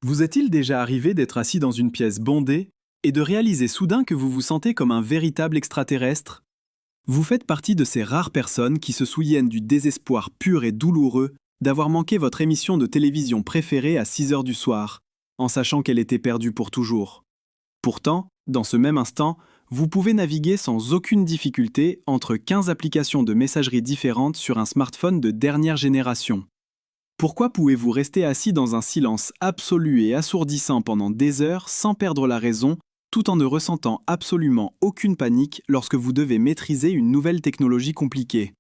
Vous est-il déjà arrivé d'être assis dans une pièce bondée et de réaliser soudain que vous vous sentez comme un véritable extraterrestre? Vous faites partie de ces rares personnes qui se souviennent du désespoir pur et douloureux d'avoir manqué votre émission de télévision préférée à 6 heures du soir, en sachant qu'elle était perdue pour toujours. Pourtant, dans ce même instant, vous pouvez naviguer sans aucune difficulté entre 15 applications de messagerie différentes sur un smartphone de dernière génération. Pourquoi pouvez-vous rester assis dans un silence absolu et assourdissant pendant des heures sans perdre la raison, tout en ne ressentant absolument aucune panique lorsque vous devez maîtriser une nouvelle technologie compliquée?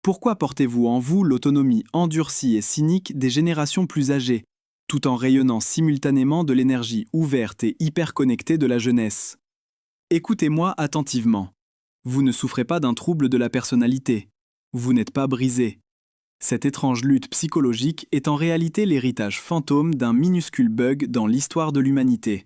Pourquoi portez-vous en vous l'autonomie endurcie et cynique des générations plus âgées, tout en rayonnant simultanément de l'énergie ouverte et hyper connectée de la jeunesse? Écoutez-moi attentivement. Vous ne souffrez pas d'un trouble de la personnalité. Vous n'êtes pas brisé. Cette étrange lutte psychologique est en réalité l'héritage fantôme d'un minuscule bug dans l'histoire de l'humanité.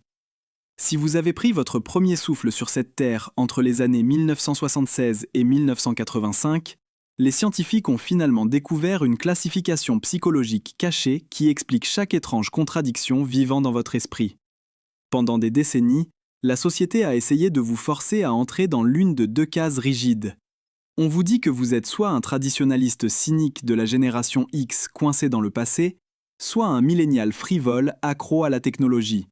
Si vous avez pris votre premier souffle sur cette Terre entre les années 1976 et 1985, les scientifiques ont finalement découvert une classification psychologique cachée qui explique chaque étrange contradiction vivant dans votre esprit. Pendant des décennies, la société a essayé de vous forcer à entrer dans l'une de deux cases rigides. On vous dit que vous êtes soit un traditionnaliste cynique de la génération X coincé dans le passé, soit un millénial frivole accro à la technologie.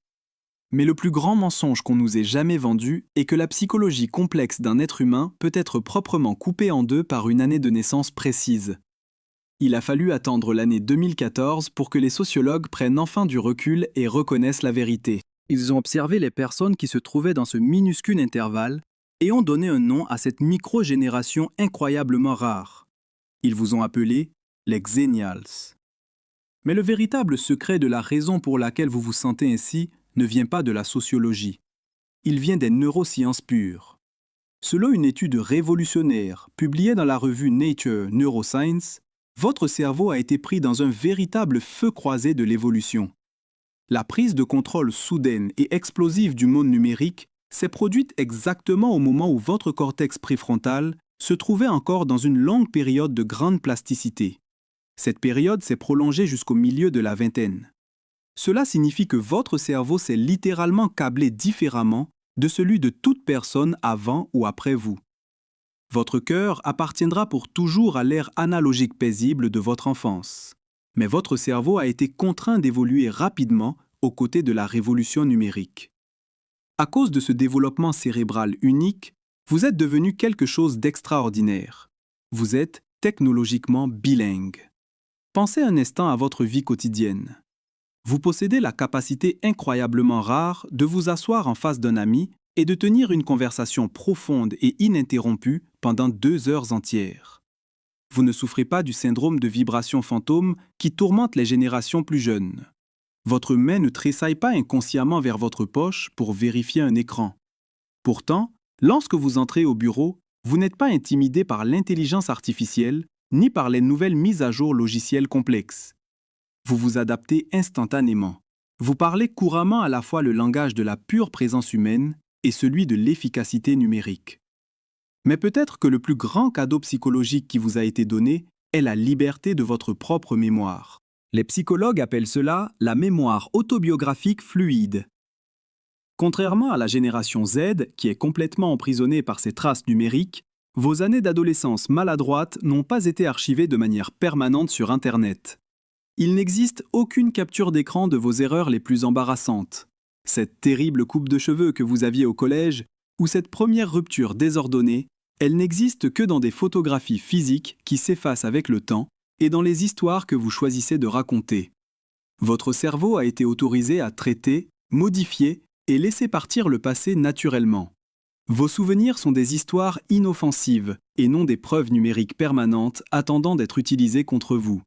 Mais le plus grand mensonge qu'on nous ait jamais vendu est que la psychologie complexe d'un être humain peut être proprement coupée en deux par une année de naissance précise. Il a fallu attendre l'année 2014 pour que les sociologues prennent enfin du recul et reconnaissent la vérité. Ils ont observé les personnes qui se trouvaient dans ce minuscule intervalle et ont donné un nom à cette micro-génération incroyablement rare. Ils vous ont appelé les Xennials. Mais le véritable secret de la raison pour laquelle vous vous sentez ainsi ne vient pas de la sociologie. Il vient des neurosciences pures. Selon une étude révolutionnaire publiée dans la revue Nature Neuroscience, votre cerveau a été pris dans un véritable feu croisé de l'évolution. La prise de contrôle soudaine et explosive du monde numérique s'est produite exactement au moment où votre cortex préfrontal se trouvait encore dans une longue période de grande plasticité. Cette période s'est prolongée jusqu'au milieu de la vingtaine. Cela signifie que votre cerveau s'est littéralement câblé différemment de celui de toute personne avant ou après vous. Votre cœur appartiendra pour toujours à l'ère analogique paisible de votre enfance. Mais votre cerveau a été contraint d'évoluer rapidement aux côtés de la révolution numérique. À cause de ce développement cérébral unique, vous êtes devenu quelque chose d'extraordinaire. Vous êtes technologiquement bilingue. Pensez un instant à votre vie quotidienne. Vous possédez la capacité incroyablement rare de vous asseoir en face d'un ami et de tenir une conversation profonde et ininterrompue pendant 2 heures entières. Vous ne souffrez pas du syndrome de vibration fantôme qui tourmente les générations plus jeunes. Votre main ne tressaille pas inconsciemment vers votre poche pour vérifier un écran. Pourtant, lorsque vous entrez au bureau, vous n'êtes pas intimidé par l'intelligence artificielle ni par les nouvelles mises à jour logicielles complexes. Vous vous adaptez instantanément. Vous parlez couramment à la fois le langage de la pure présence humaine et celui de l'efficacité numérique. Mais peut-être que le plus grand cadeau psychologique qui vous a été donné est la liberté de votre propre mémoire. Les psychologues appellent cela la mémoire autobiographique fluide. Contrairement à la génération Z, qui est complètement emprisonnée par ses traces numériques, vos années d'adolescence maladroite n'ont pas été archivées de manière permanente sur Internet. Il n'existe aucune capture d'écran de vos erreurs les plus embarrassantes. Cette terrible coupe de cheveux que vous aviez au collège, ou cette première rupture désordonnée, elle n'existe que dans des photographies physiques qui s'effacent avec le temps et dans les histoires que vous choisissez de raconter. Votre cerveau a été autorisé à traiter, modifier et laisser partir le passé naturellement. Vos souvenirs sont des histoires inoffensives et non des preuves numériques permanentes attendant d'être utilisées contre vous.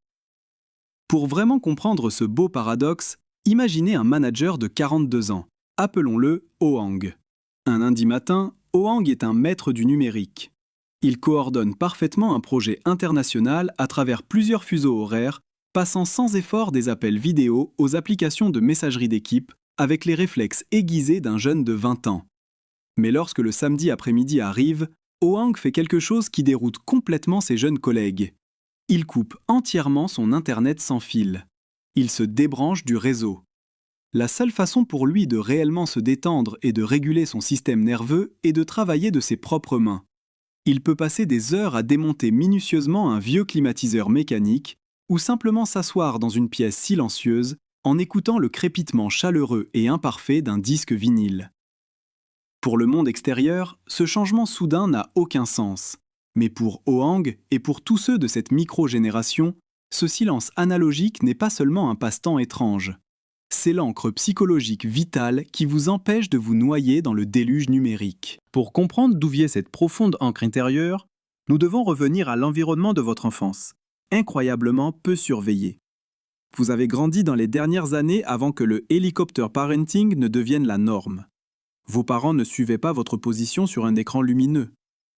Pour vraiment comprendre ce beau paradoxe, imaginez un manager de 42 ans. Appelons-le Hoang. Un lundi matin, Hoang est un maître du numérique. Il coordonne parfaitement un projet international à travers plusieurs fuseaux horaires, passant sans effort des appels vidéo aux applications de messagerie d'équipe avec les réflexes aiguisés d'un jeune de 20 ans. Mais lorsque le samedi après-midi arrive, Hoang fait quelque chose qui déroute complètement ses jeunes collègues. Il coupe entièrement son Internet sans fil. Il se débranche du réseau. La seule façon pour lui de réellement se détendre et de réguler son système nerveux est de travailler de ses propres mains. Il peut passer des heures à démonter minutieusement un vieux climatiseur mécanique ou simplement s'asseoir dans une pièce silencieuse en écoutant le crépitement chaleureux et imparfait d'un disque vinyle. Pour le monde extérieur, ce changement soudain n'a aucun sens. Mais pour Hoang et pour tous ceux de cette micro-génération, ce silence analogique n'est pas seulement un passe-temps étrange. C'est l'encre psychologique vitale qui vous empêche de vous noyer dans le déluge numérique. Pour comprendre d'où vient cette profonde encre intérieure, nous devons revenir à l'environnement de votre enfance, incroyablement peu surveillé. Vous avez grandi dans les dernières années avant que le helicopter parenting ne devienne la norme. Vos parents ne suivaient pas votre position sur un écran lumineux.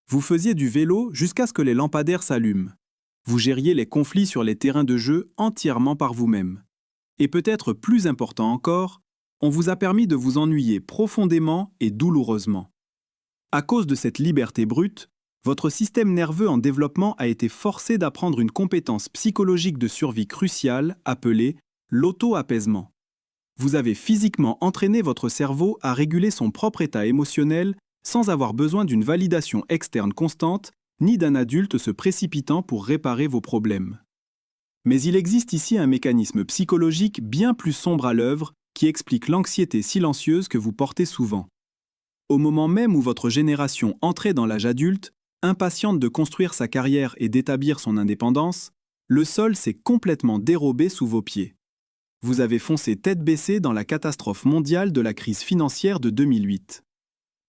Vous faisiez du vélo jusqu'à ce que les lampadaires s'allument. Vous gériez les conflits sur les terrains de jeu entièrement par vous-même. Et peut-être plus important encore, on vous a permis de vous ennuyer profondément et douloureusement. À cause de cette liberté brute, votre système nerveux en développement a été forcé d'apprendre une compétence psychologique de survie cruciale appelée l'auto-apaisement. Vous avez physiquement entraîné votre cerveau à réguler son propre état émotionnel sans avoir besoin d'une validation externe constante ni d'un adulte se précipitant pour réparer vos problèmes. Mais il existe ici un mécanisme psychologique bien plus sombre à l'œuvre qui explique l'anxiété silencieuse que vous portez souvent. Au moment même où votre génération entrait dans l'âge adulte, impatiente de construire sa carrière et d'établir son indépendance, le sol s'est complètement dérobé sous vos pieds. Vous avez foncé tête baissée dans la catastrophe mondiale de la crise financière de 2008.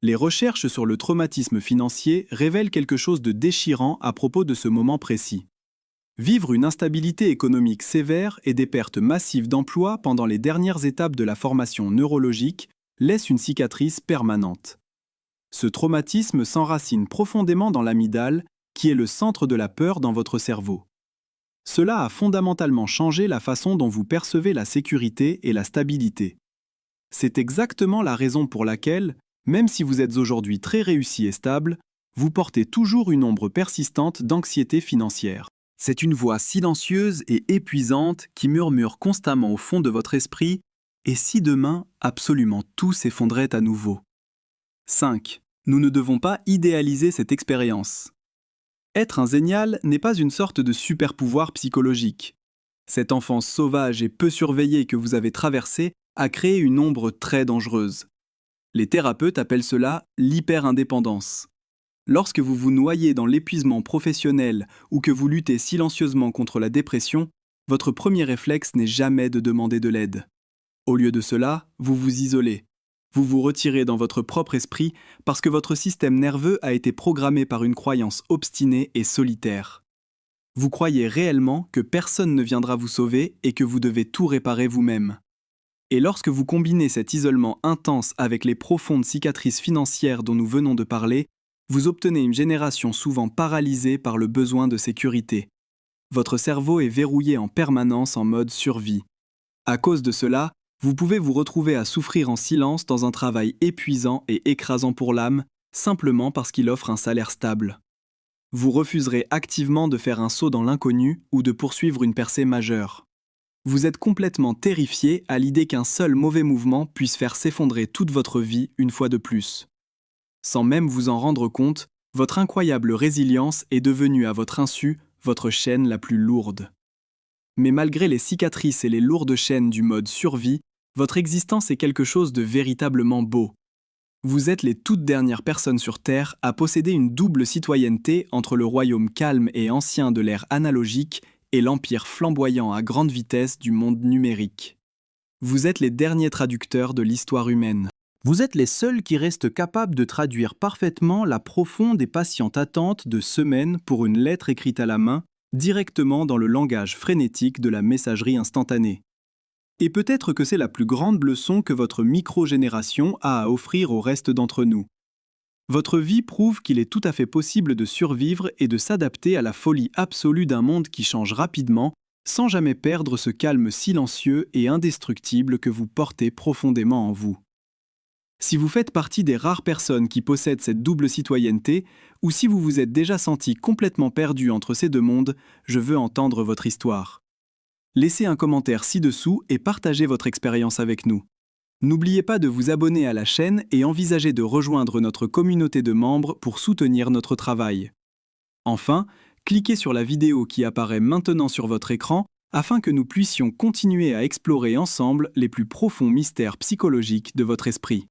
Les recherches sur le traumatisme financier révèlent quelque chose de déchirant à propos de ce moment précis. Vivre une instabilité économique sévère et des pertes massives d'emplois pendant les dernières étapes de la formation neurologique laisse une cicatrice permanente. Ce traumatisme s'enracine profondément dans l'amygdale, qui est le centre de la peur dans votre cerveau. Cela a fondamentalement changé la façon dont vous percevez la sécurité et la stabilité. C'est exactement la raison pour laquelle, même si vous êtes aujourd'hui très réussi et stable, vous portez toujours une ombre persistante d'anxiété financière. C'est une voix silencieuse et épuisante qui murmure constamment au fond de votre esprit « Et si demain, absolument tout s'effondrait à nouveau ?» 5. Nous ne devons pas idéaliser cette expérience. Être un zénial n'est pas une sorte de super-pouvoir psychologique. Cette enfance sauvage et peu surveillée que vous avez traversée a créé une ombre très dangereuse. Les thérapeutes appellent cela l'hyper-indépendance. Lorsque vous vous noyez dans l'épuisement professionnel ou que vous luttez silencieusement contre la dépression, votre premier réflexe n'est jamais de demander de l'aide. Au lieu de cela, vous vous isolez. Vous vous retirez dans votre propre esprit parce que votre système nerveux a été programmé par une croyance obstinée et solitaire. Vous croyez réellement que personne ne viendra vous sauver et que vous devez tout réparer vous-même. Et lorsque vous combinez cet isolement intense avec les profondes cicatrices financières dont nous venons de parler, vous obtenez une génération souvent paralysée par le besoin de sécurité. Votre cerveau est verrouillé en permanence en mode survie. À cause de cela, vous pouvez vous retrouver à souffrir en silence dans un travail épuisant et écrasant pour l'âme, simplement parce qu'il offre un salaire stable. Vous refuserez activement de faire un saut dans l'inconnu ou de poursuivre une percée majeure. Vous êtes complètement terrifié à l'idée qu'un seul mauvais mouvement puisse faire s'effondrer toute votre vie une fois de plus. Sans même vous en rendre compte, votre incroyable résilience est devenue à votre insu votre chaîne la plus lourde. Mais malgré les cicatrices et les lourdes chaînes du mode survie, votre existence est quelque chose de véritablement beau. Vous êtes les toutes dernières personnes sur Terre à posséder une double citoyenneté entre le royaume calme et ancien de l'ère analogique et l'empire flamboyant à grande vitesse du monde numérique. Vous êtes les derniers traducteurs de l'histoire humaine. Vous êtes les seuls qui restent capables de traduire parfaitement la profonde et patiente attente de semaines pour une lettre écrite à la main, directement dans le langage frénétique de la messagerie instantanée. Et peut-être que c'est la plus grande leçon que votre micro-génération a à offrir au reste d'entre nous. Votre vie prouve qu'il est tout à fait possible de survivre et de s'adapter à la folie absolue d'un monde qui change rapidement, sans jamais perdre ce calme silencieux et indestructible que vous portez profondément en vous. Si vous faites partie des rares personnes qui possèdent cette double citoyenneté, ou si vous vous êtes déjà senti complètement perdu entre ces deux mondes, je veux entendre votre histoire. Laissez un commentaire ci-dessous et partagez votre expérience avec nous. N'oubliez pas de vous abonner à la chaîne et envisagez de rejoindre notre communauté de membres pour soutenir notre travail. Enfin, cliquez sur la vidéo qui apparaît maintenant sur votre écran afin que nous puissions continuer à explorer ensemble les plus profonds mystères psychologiques de votre esprit.